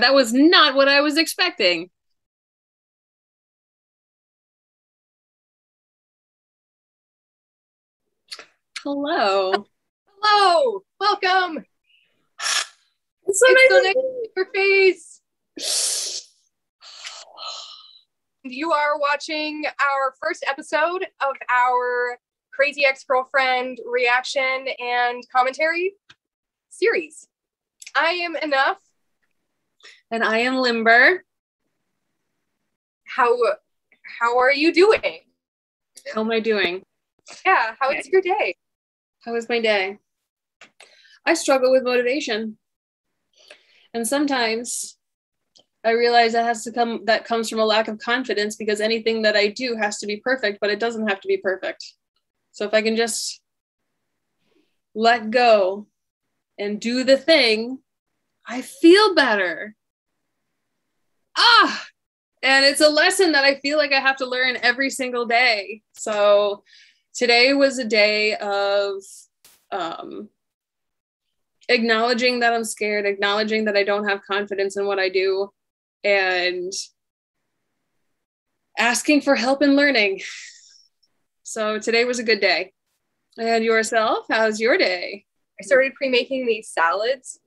That was not what I was expecting. Hello. Hello, welcome. It's so It's so nice nice to to see your face. see You are watching our first episode of our Crazy Ex-Girlfriend reaction and commentary series. I am Enough. And I am Limber. How are you doing? How am I doing? Yeah, how is your day? How was my day? I struggle with motivation. And sometimes I realize that comes from a lack of confidence because anything that I do has to be perfect, but it doesn't have to be perfect. So if I can just let go and do the thing, I feel better. And it's a lesson that I feel like I have to learn every single day. So today was a day of acknowledging that I'm scared, acknowledging that I don't have confidence in what I do, and asking for help and learning. So today was a good day. And yourself, how's your day? I started pre-making these salads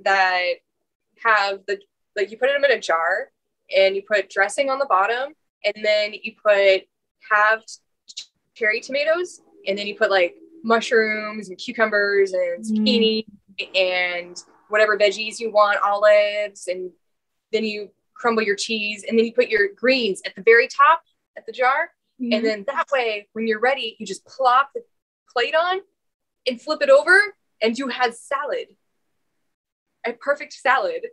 that have you put them in a jar and you put dressing on the bottom, and then you put halved cherry tomatoes, and then you put like mushrooms and cucumbers and zucchini and whatever veggies you want, olives, and then you crumble your cheese, and then you put your greens at the very top at the jar. And then that way, when you're ready, you just plop the plate on and flip it over, and you have salad. A perfect salad.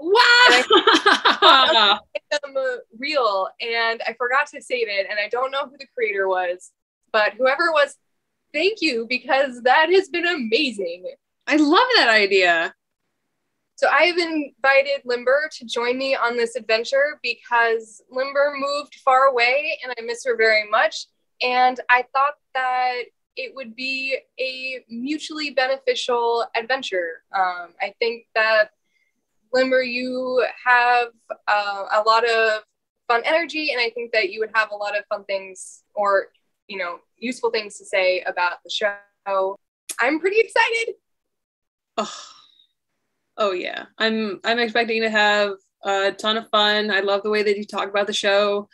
Wow. Them real, and I forgot to save it, and I don't know who the creator was, but whoever it was, thank you, because that has been amazing. I love that idea. So I have invited Limber to join me on this adventure because Limber moved far away and I miss her very much, and I thought that it would be a mutually beneficial adventure. I think that Limber, you have a lot of fun energy, and I think that you would have a lot of fun things or, useful things to say about the show. I'm pretty excited. Oh yeah. I'm expecting to have a ton of fun. I love the way that you talk about the show.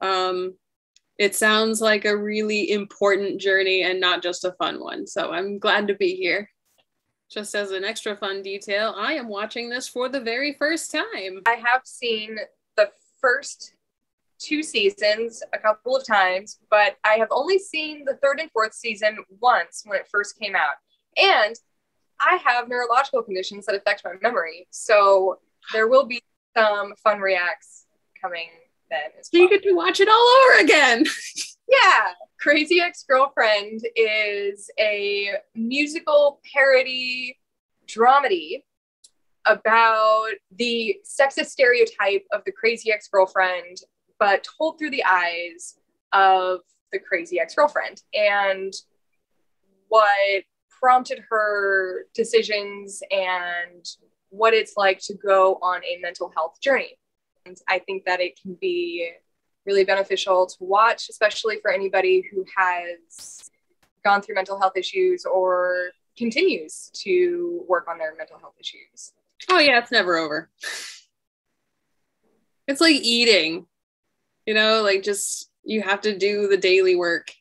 It sounds like a really important journey and not just a fun one. So I'm glad to be here. Just as an extra fun detail, I am watching this for the very first time. I have seen the first 2 seasons a couple of times, but I have only seen the third and fourth season once when it first came out. And I have neurological conditions that affect my memory. So there will be some fun reacts coming then as well. So you get to watch it all over again. Yeah. Crazy Ex-Girlfriend is a musical parody dramedy about the sexist stereotype of the crazy ex-girlfriend, but told through the eyes of the crazy ex-girlfriend and what prompted her decisions and what it's like to go on a mental health journey. And I think that it can be really beneficial to watch, especially for anybody who has gone through mental health issues or continues to work on their mental health issues. Oh yeah, it's never over. It's like eating, like just you have to do the daily work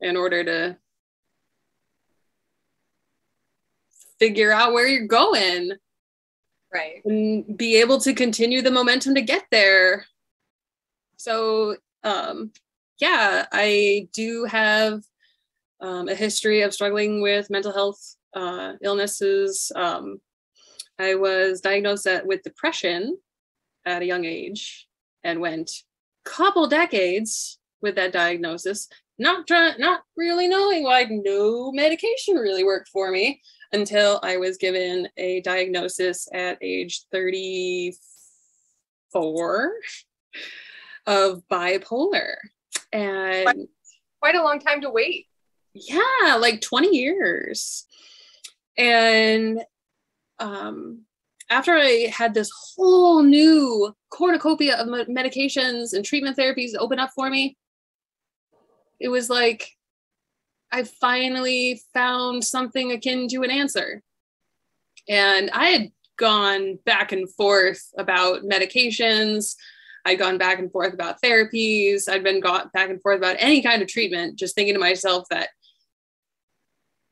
in order to figure out where you're going. Right. And be able to continue the momentum to get there. So, yeah, I do have a history of struggling with mental health illnesses. I was diagnosed with depression at a young age and went a couple decades with that diagnosis, not really knowing why no medication really worked for me until I was given a diagnosis at age 34 of bipolar. And quite a long time to wait. Yeah, like 20 years. And after I had this whole new cornucopia of medications and treatment therapies open up for me, it was like I finally found something akin to an answer. And I had gone back and forth about medications. I'd gone back and forth about therapies. I'd been back and forth about any kind of treatment, just thinking to myself that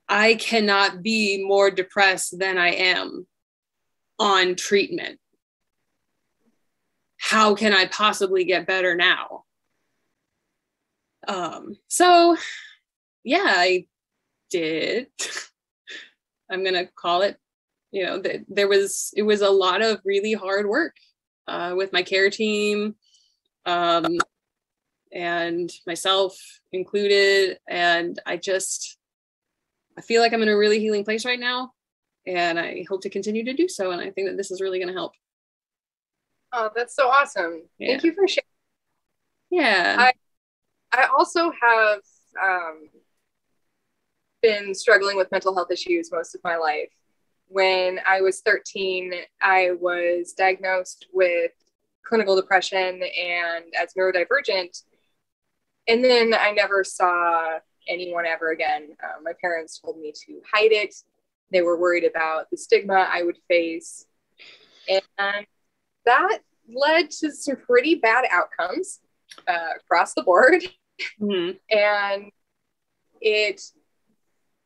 I cannot be more depressed than I am on treatment. How can I possibly get better now? So yeah, I did. I'm going to call it, you know, it was a lot of really hard work with my care team and myself included. And I feel like I'm in a really healing place right now. And I hope to continue to do so. And I think that this is really going to help. Oh, that's so awesome. Yeah. Thank you for sharing. Yeah. I also have been struggling with mental health issues most of my life. When I was 13, I was diagnosed with clinical depression and as neurodivergent. And then I never saw anyone ever again. My parents told me to hide it. They were worried about the stigma I would face. And that led to some pretty bad outcomes across the board. Mm-hmm. And it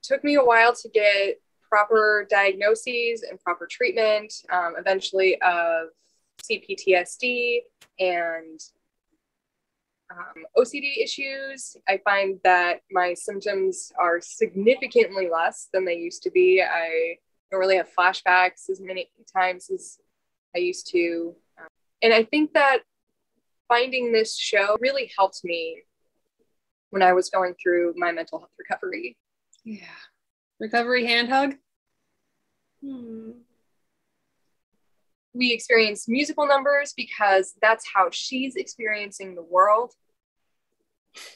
took me a while to get proper diagnoses and proper treatment, eventually of CPTSD and OCD issues. I find that my symptoms are significantly less than they used to be. I don't really have flashbacks as many times as I used to. And I think that finding this show really helped me when I was going through my mental health recovery. Yeah. Recovery hand hug? We experience musical numbers because that's how she's experiencing the world.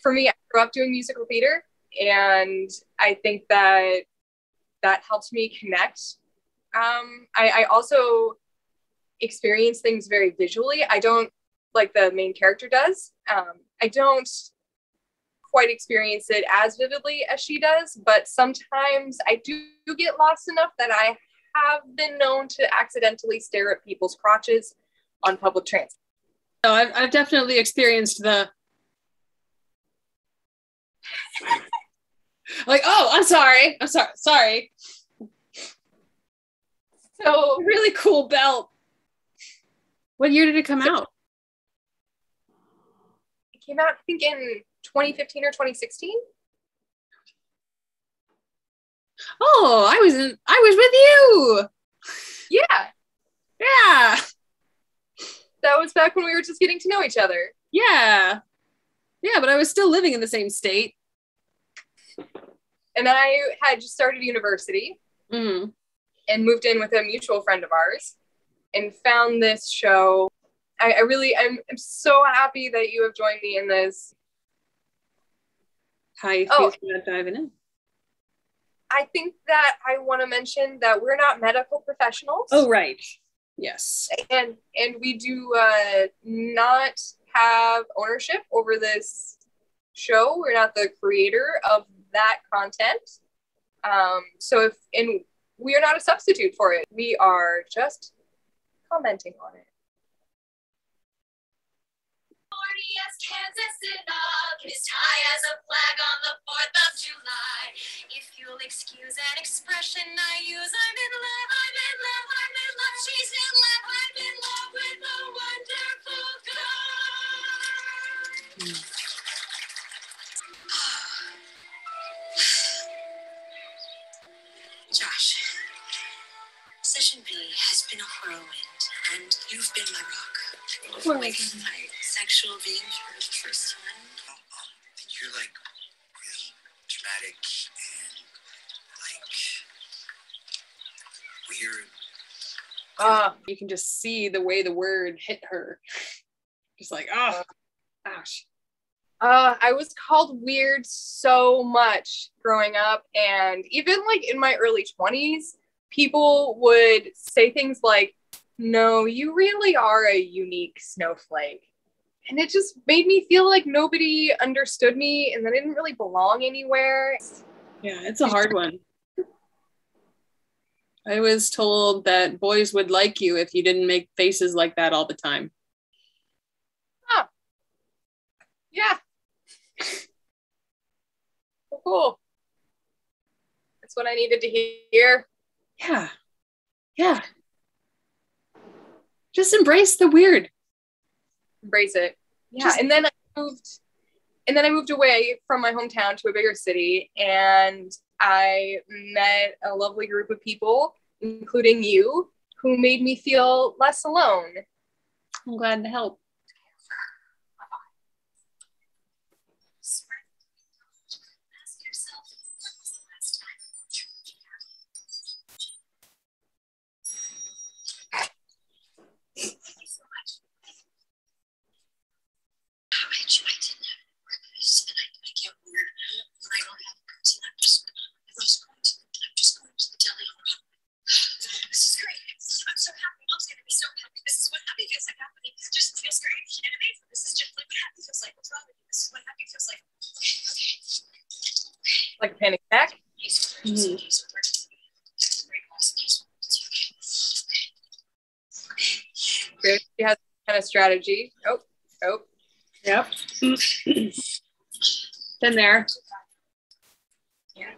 For me, I grew up doing musical theater, and I think that helps me connect. I also experience things very visually. I don't, like the main character does. I don't quite experience it as vividly as she does, but sometimes I do get lost enough that I have been known to accidentally stare at people's crotches on public transit. So I've definitely experienced the like, oh, I'm sorry. So really cool belt. What year did it come out? It came out, I think, in 2015 or 2016. Oh, I was with you. Yeah. That was back when we were just getting to know each other. Yeah, but I was still living in the same state. And I had just started university and moved in with a mutual friend of ours and found this show. I'm so happy that you have joined me in this. How you feel about diving in? I think that I want to mention that we're not medical professionals. Oh, right. Yes. And we do not have ownership over this show. We're not the creator of that content. We are not a substitute for it. We are just commenting on it. As Kansas enough, his tie as a flag on the 4th of July. If you'll excuse an expression I use, I'm in love, she's in love, I'm in love with a wonderful girl. Josh, session B has been a whirlwind, and you've been my rock. Away from my sexual being for the first time. You're like really dramatic and like weird. You can just see the way the word hit her. Just like, gosh. I was called weird so much growing up, and even like in my early 20s, people would say things like, No, you really are a unique snowflake. And it just made me feel like nobody understood me and that I didn't really belong anywhere. Yeah, it's a hard one. I was told that boys would like you if you didn't make faces like that all the time. Oh. Yeah. Cool. That's what I needed to hear. Yeah. Yeah. Just embrace the weird. Embrace it. Yeah. And then I moved away from my hometown to a bigger city, and I met a lovely group of people, including you, who made me feel less alone. I'm glad to help. Ask yourself, when was the last time you truly happy? Thank you so much. I didn't have any purpose, and I get weird when I don't have a routine. I'm just going to the deli. This is great. I'm so happy. Mom's gonna be so happy. This is what happy feels like happening. It just feels great. And amazing. This is just like what happy feels like. What's wrong with you? This is what happy feels like. Okay. Like a panic attack? Mhm. She has kind of strategy. Oh. Yep. Been there. Yeah.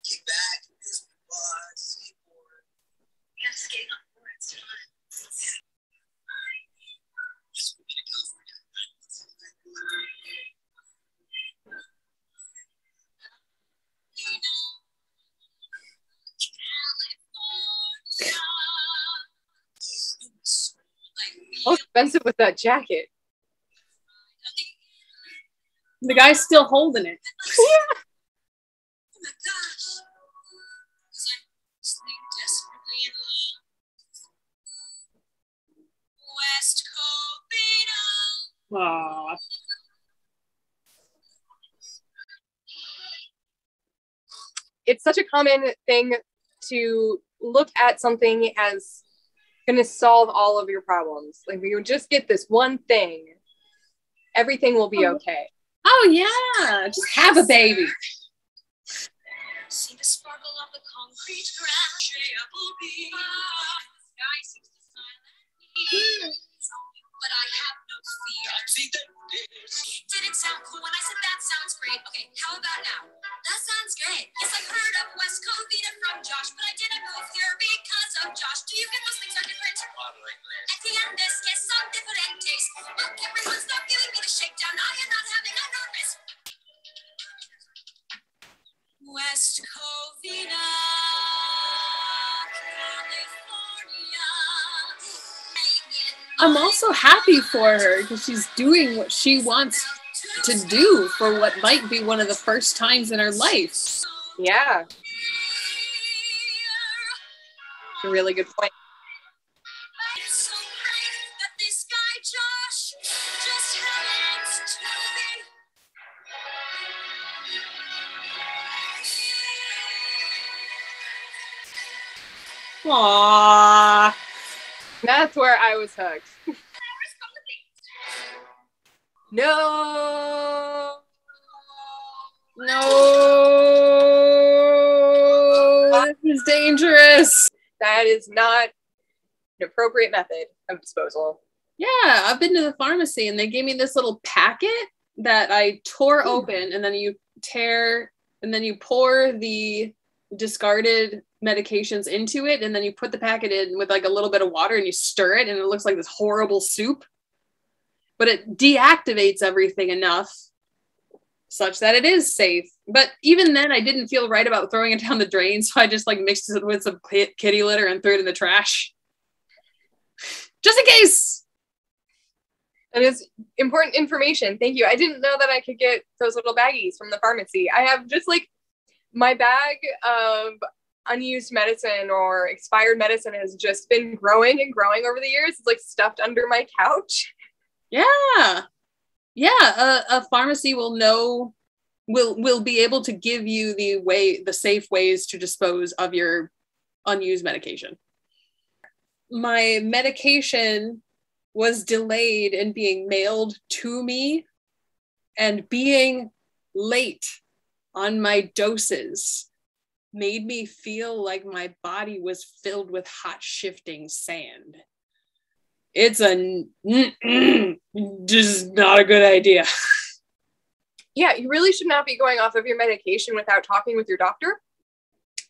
Kick back, this bus, skateboard. Yeah, skating on boards. Just moving to California. How expensive was that jacket? The guy's still holding it. Oh my gosh. Because I'm staying desperately in love. West Covina. Aw. It's such a common thing to look at something as going to solve all of your problems. Like, if you just get this one thing, everything will be okay. Oh yeah, just have a baby. See the sparkle of the concrete ground. J-Apple-B. The sky seems to smile at me. But I have no fear. Did it sound cool when I said that sounds great? Okay, how about now? That sounds great. Yes, I heard of West Covina from Josh, but I didn't move here because of Josh. Do you get those things are different? Entiendes que son diferentes. Look, everyone stop giving me the shakedown. I am not having a nervous. West Covina, California. I'm also happy for her because she's doing what she wants to do for what might be one of the first times in her life. Yeah. A really good point. It's so great that this guy Josh just happens to be. Aww. That's where I was hooked. No. No. This is dangerous. That is not an appropriate method of disposal. Yeah, I've been to the pharmacy and they gave me this little packet that I tore open, and then you pour the discarded medications into it, and then you put the packet in with like a little bit of water and you stir it, and it looks like this horrible soup. But it deactivates everything enough such that it is safe. But even then, I didn't feel right about throwing it down the drain, so I just like mixed it with some kitty litter and threw it in the trash. Just in case. That is important information. Thank you. I didn't know that I could get those little baggies from the pharmacy. I have just like my bag of unused medicine or expired medicine has just been growing and growing over the years. It's like stuffed under my couch. Yeah. Yeah. A pharmacy will be able to give you the safe ways to dispose of your unused medication. My medication was delayed in being mailed to me, and being late on my doses made me feel like my body was filled with hot shifting sand. It's just not a good idea. Yeah, you really should not be going off of your medication without talking with your doctor.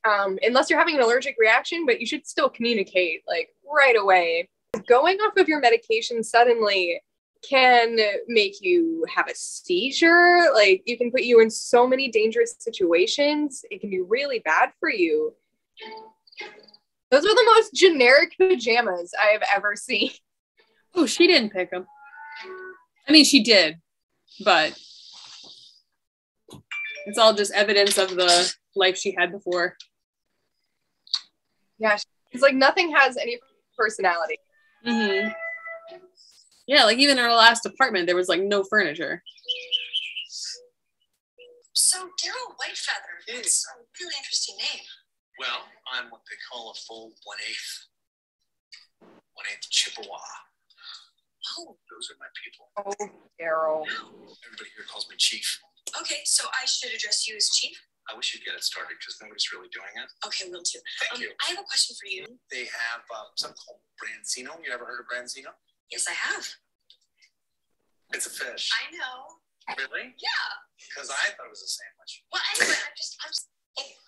Unless you're having an allergic reaction, but you should still communicate like right away. Going off of your medication suddenly can make you have a seizure. Like, you can put you in so many dangerous situations. It can be really bad for you. Those are the most generic pajamas I have ever seen. Oh, she didn't pick them. I mean, she did, but it's all just evidence of the life she had before. Yeah, it's like nothing has any personality. Mm-hmm. Yeah, like even in our last apartment, there was like no furniture. So Daryl Whitefeather, it's a really interesting name. Well, I'm what they call a full 1/8 Chippewa. Oh, Those are my people. Oh, Daryl. Everybody here calls me Chief. okay, so I should address you as Chief? I wish you'd get it started because nobody's really doing it. Okay, will do. Thank you. I have a question for you. They have something called branzino. You ever heard of branzino? Yes, I have. It's a fish. I know. Really? Yeah. Because I thought it was a sandwich. Well, anyway,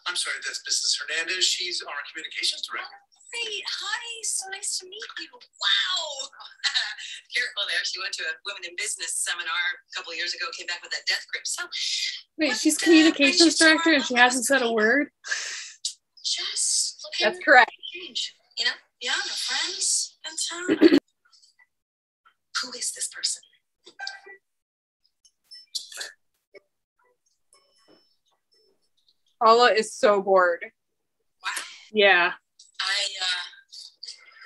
I'm sorry, that's Mrs. Hernandez. She's our communications director. Great. Hi, so nice to meet you. Wow. Careful there. She went to a women in business seminar a couple of years ago, came back with that death grip. So, Wait, she's communications director and she hasn't said a word? just looking. That's correct. Change. You know, beyond our friends and time. Who is this person? Paula is so bored. Wow. Yeah. I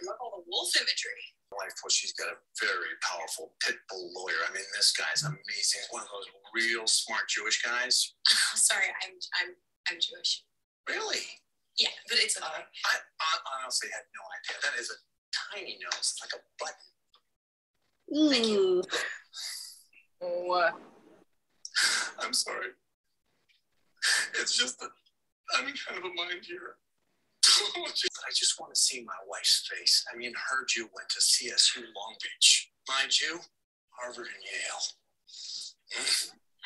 love all the wolf imagery. Wife, well, she's got a very powerful pit bull lawyer. I mean, this guy's amazing. He's one of those real smart Jewish guys. Oh, sorry, I'm Jewish. Really? Yeah, but it's okay. I honestly had no idea. That is a tiny nose, like a button. Thank you. Oh, I'm sorry. It's just that I'm in kind of a mind here. I just want to see my wife's face. I mean, her Jew went to CSU Long Beach. My Jew, Harvard and Yale.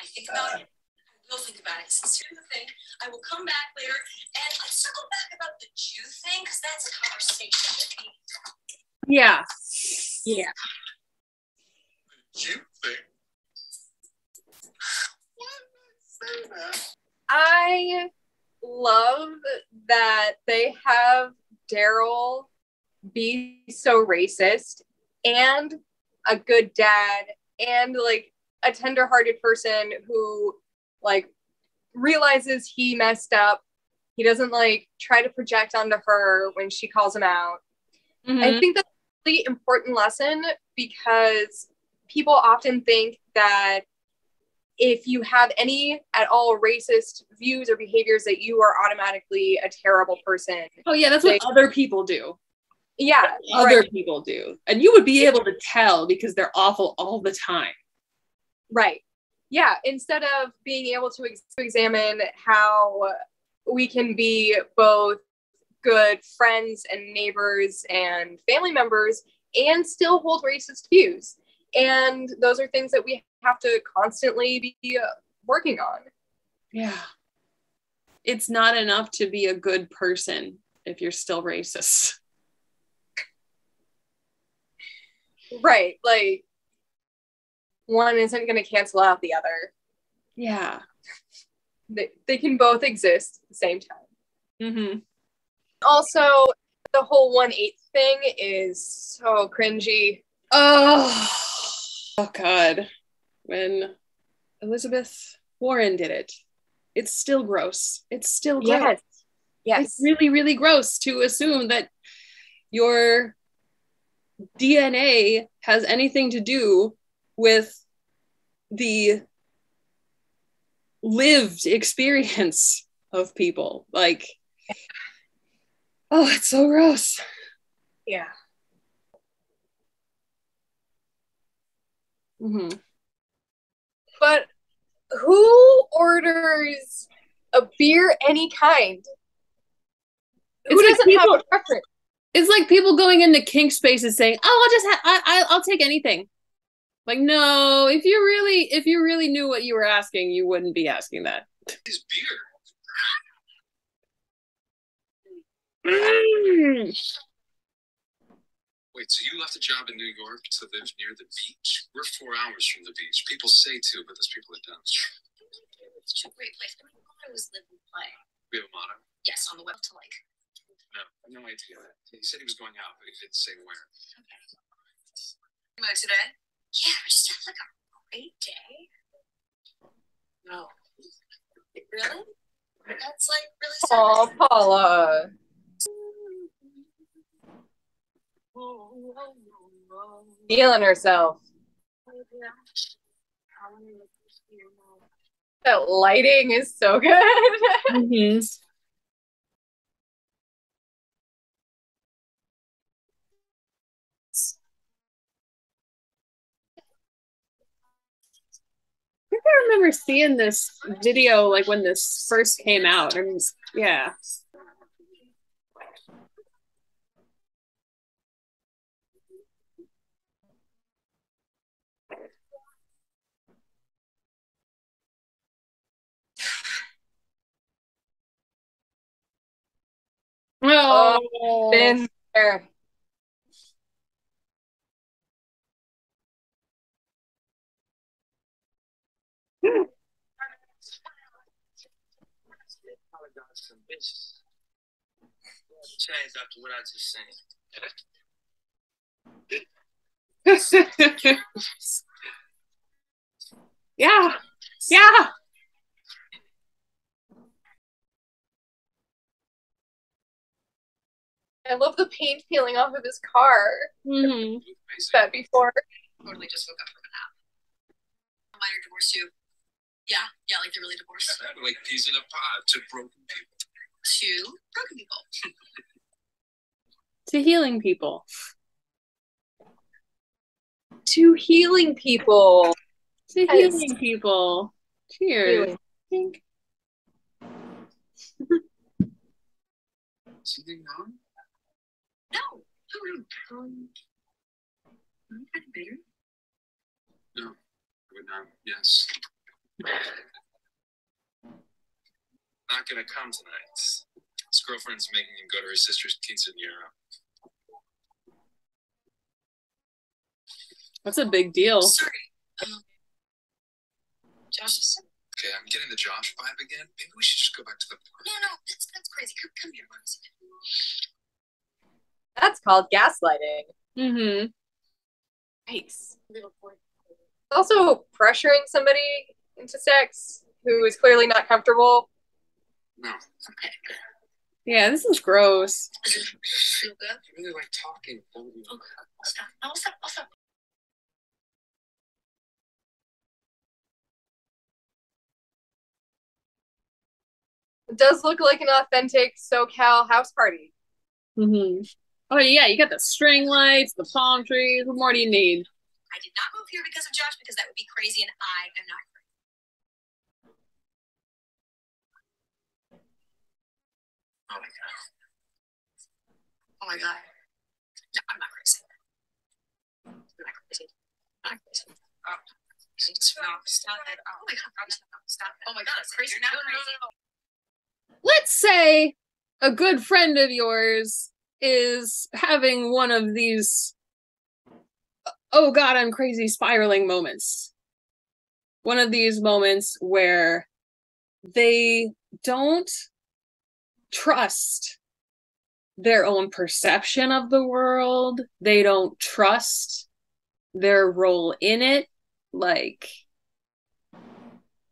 I think about it. I will think about it. Since here's the thing, I will come back later and let's circle back about the Jew thing because that's a conversation that we. Yeah. yeah. Jew thing? Why did I say that? I love that they have Daryl be so racist and a good dad and like a tender-hearted person who like realizes he messed up. He doesn't like try to project onto her when she calls him out. Mm-hmm. I think that's a really important lesson because people often think that if you have any at all racist views or behaviors that you are automatically a terrible person. Oh yeah, that's what other people do. Yeah. Other right. people do. And you would be able to tell because they're awful all the time. Right. Yeah. Instead of being able to examine how we can be both good friends and neighbors and family members and still hold racist views. And those are things that we have to constantly be working on. Yeah. It's not enough to be a good person if you're still racist. Right. Like, one isn't going to cancel out the other. Yeah. They can both exist at the same time. Mm-hmm. Also, the whole 1/8 thing is so cringy. Oh God. When Elizabeth Warren did it, it's still gross. It's still gross. Yes. It's really, really gross to assume that your DNA has anything to do with the lived experience of people. Like, oh, it's so gross. Yeah. Mm-hmm. But who orders a beer any kind? Who It's like doesn't have a preference? It's like people going into kink spaces saying, "Oh, I'll just I'll take anything." Like, no, if you really knew what you were asking, you wouldn't be asking that. His beer. Wait, so you left a job in New York to live near the beach? We're 4 hours from the beach. People say to, but there's people that don't. It's a great place. My motto is live and play. We have a motto? Yes, on the web to like. No idea. He said he was going out, but he didn't say where. Okay. Today? Yeah, we just have like a great day. No. Really? That's like really sad. Oh, Paula. Feeling herself. That lighting is so good. Mm-hmm. I think I remember seeing this video like when this first came out. I mean, yeah. Oh, Been there. Change after what I just said. yeah, yeah. I love the paint peeling off of his car. Mm-hmm. That before. Totally just woke up from a nap. Minor divorce too. Yeah, like they're really divorced. Like peas in a pod to broken people. To broken people. To healing people. To healing people. To healing people. Cheers. Healing. Something wrong? No. Kind of bitter. No. I would not. Yes. Not gonna come tonight. His girlfriend's making him go to her sister's quinceañera. That's a big deal. Sorry. Josh is. Okay, I'm getting the Josh vibe again. Maybe we should just go back to the park. No, that's crazy. Come here, Marcy. That's called gaslighting. Mm-hmm. Nice. Also, pressuring somebody into sex who is clearly not comfortable. No. Okay. Yeah, this is gross. Feel good? I really like talking. Don't you? Okay. I'll stop. It does look like an authentic SoCal house party. Mm-hmm. Oh yeah, you got the string lights, the palm trees. What more do you need? I did not move here because of Josh because that would be crazy and I am not crazy. Oh my god. Oh my god. No, I'm not crazy. I'm not crazy. I'm not crazy. Oh. Stop it. Oh my god. Stop it. Oh my god, it's crazy. You're not crazy. Let's say a good friend of yours is having one of these oh god, I'm crazy spiraling moments. One of these moments where they don't trust their own perception of the world. They don't trust their role in it. Like,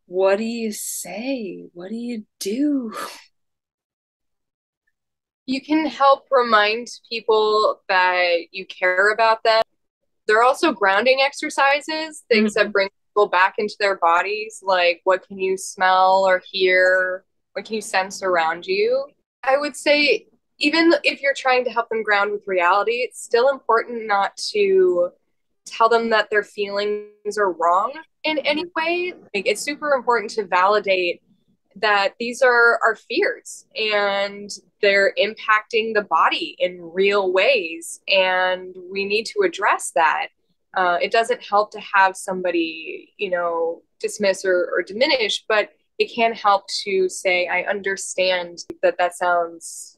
what do you say? What do you do? You can help remind people that you care about them. There are also grounding exercises, things that bring people back into their bodies, like what can you smell or hear? What can you sense around you? I would say, even if you're trying to help them ground with reality, it's still important not to tell them that their feelings are wrong in any way. Like, it's super important to validate that these are our fears and they're impacting the body in real ways, and we need to address that. It doesn't help to have somebody, dismiss or diminish, but it can help to say, I understand that sounds,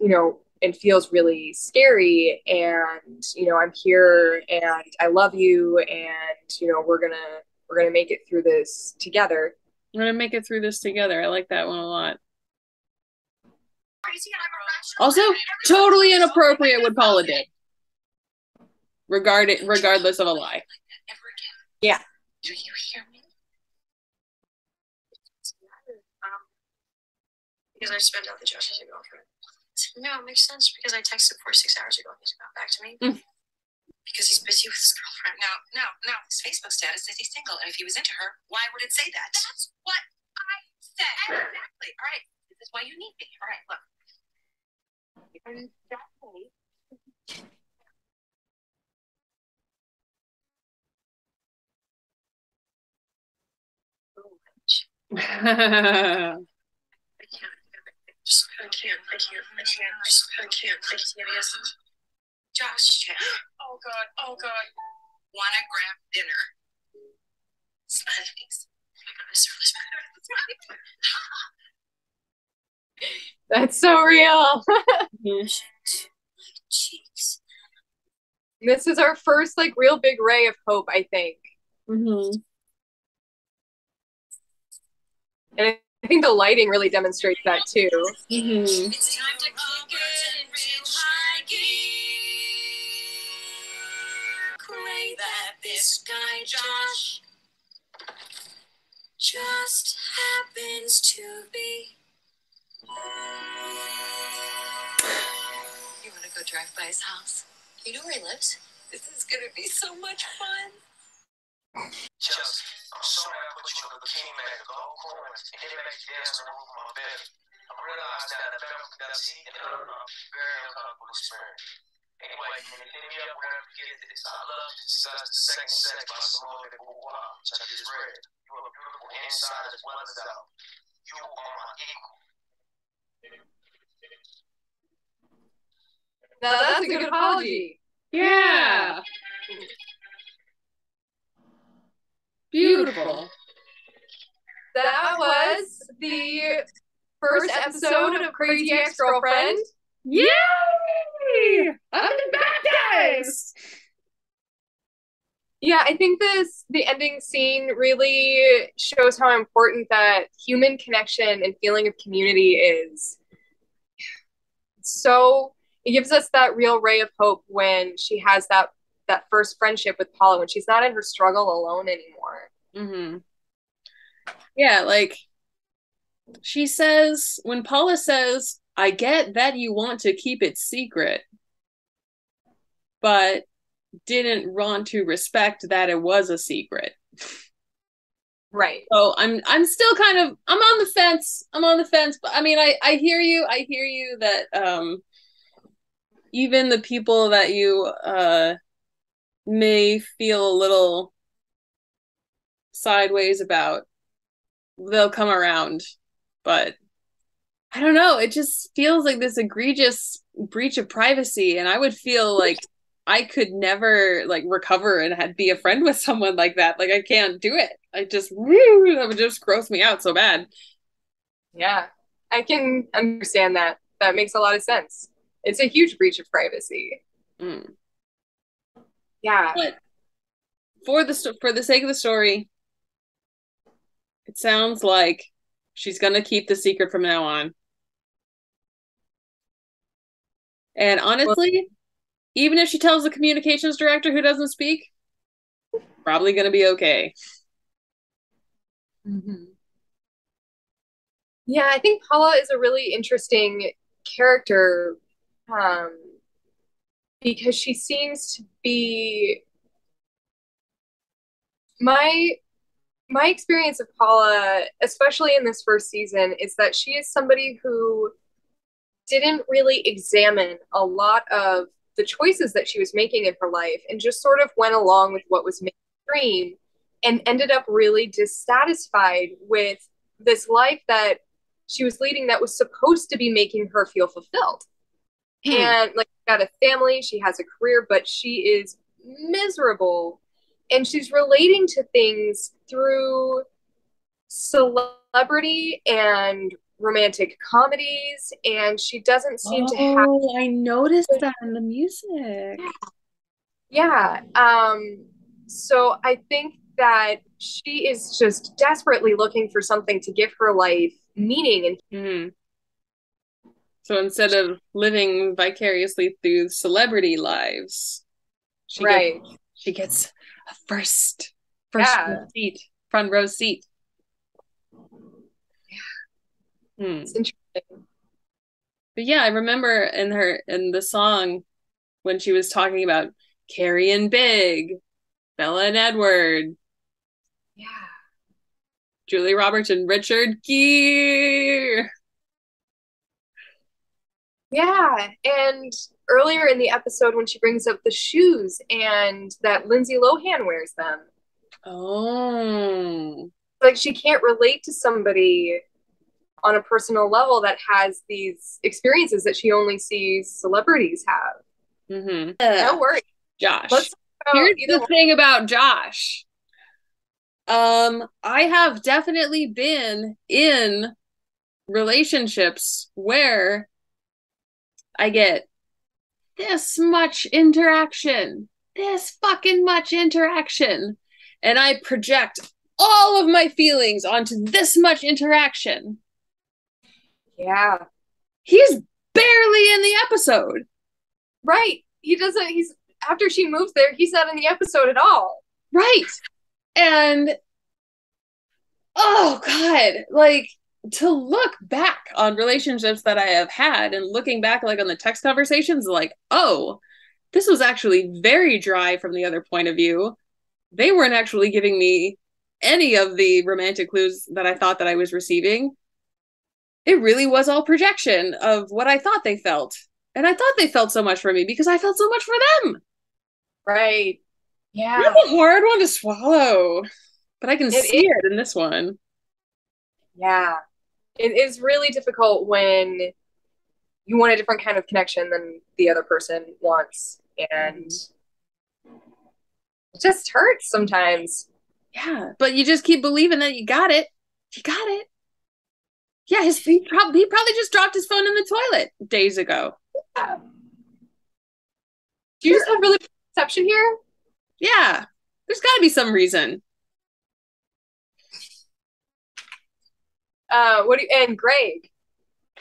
and feels really scary, and I'm here and I love you, and we're gonna make it through this together. We're gonna make it through this together. I like that one a lot. Also, totally inappropriate what Paula did. Regardless of a lie. Yeah. Do you hear me? Because I spent out the Josh as a girlfriend. No, it makes sense because I texted 4 6 hours ago and he's got back to me. Because he's busy with his girlfriend. No. His Facebook status says he's single, and if he was into her, why would it say that? That's what I said. Exactly. All right. This is why you need me. All right, look. Exactly. I can't. Josh. Oh God. Wanna grab dinner? Smiley face. That's so real. This is our first real big ray of hope, I think. Mm-hmm. And I think the lighting really demonstrates that too. Mm-hmm. It's time to kick it in real high gear. Pray that this guy Josh just happens to be. You want to go drive by his house? You know where he lives? This is gonna be so much fun. Chelsea, I'm sorry I put you in a bikini bag of gold coins and then make you dance on the roof of my bed. I realized that I felt gutsy and a very uncomfortable experience. Anyway, hit me up whenever you get this. I love to discuss the second sex by Simone de Beauvoir, which I just read. You are beautiful inside as well as out. You are my equal. Now that's a good apology. Yeah. Beautiful. That was the first episode of Crazy Ex-Girlfriend. Yay! I've been baptized! Yeah, I think the ending scene really shows how important that human connection and feeling of community is. So it gives us that real ray of hope when she has that first friendship with Paula, when she's not in her struggle alone anymore. Mm-hmm. Yeah, she says, when Paula says, I get that you want to keep it secret, but didn't want to respect that it was a secret. Right. So I'm still kind of, I'm on the fence, but I mean, I hear you that even the people that you may feel a little sideways about, they'll come around. But I don't know, it just feels like this egregious breach of privacy, and I would feel like I could never recover and be a friend with someone like that. I can't do it. That would just gross me out so bad. Yeah, I can understand that. That makes a lot of sense. It's a huge breach of privacy. Mm. Yeah. But for the sake of the story, it sounds like she's gonna keep the secret from now on. And honestly, even if she tells the communications director who doesn't speak, probably gonna be okay. Mm-hmm. Yeah, I think Paula is a really interesting character um, because she seems to be my experience of Paula, especially in this first season, is that she is somebody who didn't really examine a lot of the choices that she was making in her life and just sort of went along with what was mainstream and ended up really dissatisfied with this life that she was leading that was supposed to be making her feel fulfilled. And like, got a family, she has a career, but she is miserable. And she's relating to things through celebrity and romantic comedies, and she doesn't seem to have. Oh, I noticed that in the music. Yeah. So I think that she is just desperately looking for something to give her life meaning. And So instead of living vicariously through celebrity lives, right. She gets a first Yeah. front row seat. It's interesting. But yeah, I remember in the song when she was talking about Carrie and Big, Bella and Edward, Yeah. Julie Roberts and Richard Gere. Yeah. And earlier in the episode when she brings up the shoes and that Lindsay Lohan wears them. Oh. Like, she can't relate to somebody on a personal level that has these experiences that she only sees celebrities have. No worries. Josh. Here's the thing about Josh. I have definitely been in relationships where I get this much interaction, this fucking much interaction, and I project all of my feelings onto this much interaction. Yeah. He's barely in the episode. Right. He's after she moves there, he's not in the episode at all. Right. And oh God, like, to look back on relationships that I have had and looking back like on the text conversations, like, oh, this was actually very dry from the other point of view. They weren't actually giving me any of the romantic clues that I thought that I was receiving. It really was all projection of what I thought they felt. And I thought they felt so much for me because I felt so much for them. Right. Yeah. That's a hard one to swallow. But I can see it in this one. Yeah. It is really difficult when you want a different kind of connection than the other person wants. And it just hurts sometimes. Yeah. But you just keep believing that you got it. You got it. Yeah, he probably just dropped his phone in the toilet days ago. Yeah. Do you just have really perception here? Yeah. There's got to be some reason. And Greg.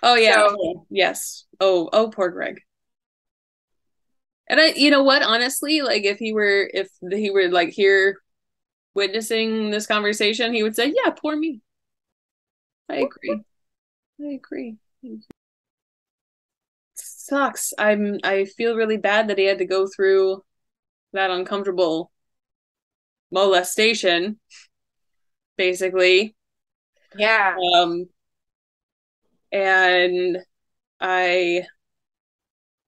Oh yeah. So, yes. Oh, poor Greg. And you know what? Honestly, like if he were like here witnessing this conversation, he would say, "Yeah, poor me." I agree. Sucks. I feel really bad that he had to go through that uncomfortable molestation, basically. Yeah. And I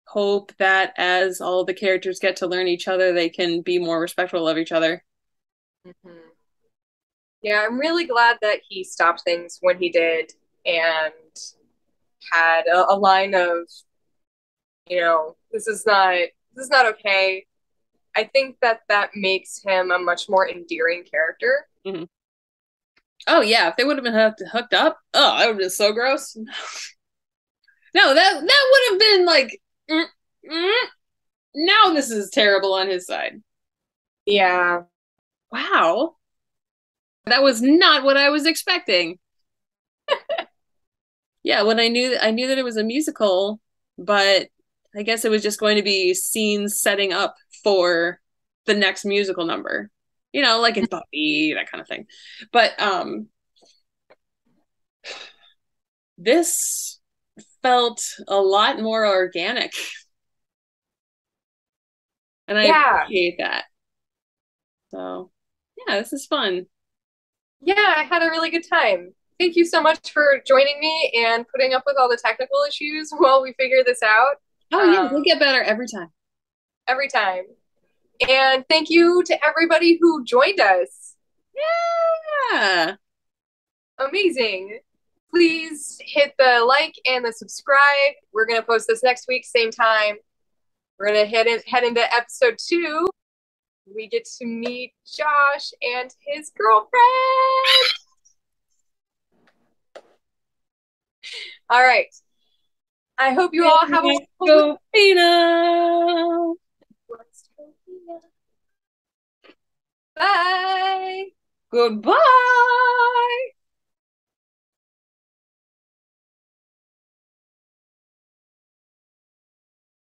hope that as all the characters get to learn each other, they can be more respectful of each other. Yeah, I'm really glad that he stopped things when he did and had a line of, this is not okay. I think that makes him a much more endearing character. Oh yeah, if they would have been hooked up, oh, that would have been so gross. No, that would have been like, now this is terrible on his side. Yeah. Wow. That was not what I was expecting. Yeah, when I knew that it was a musical, but I guess it was just going to be scenes setting up for the next musical number. Like in Buffy, that kind of thing. But this felt a lot more organic. And I appreciate that. So, yeah, this is fun. Yeah, I had a really good time. Thank you so much for joining me and putting up with all the technical issues while we figure this out. Oh, yeah, we'll get better every time. Every time. And thank you to everybody who joined us. Yeah. Amazing. Please hit the like and the subscribe. We're going to post this next week, same time. We're going to head into episode 2. We get to meet Josh and his girlfriend. All right. I hope you all have a Scopina. Bye. Goodbye.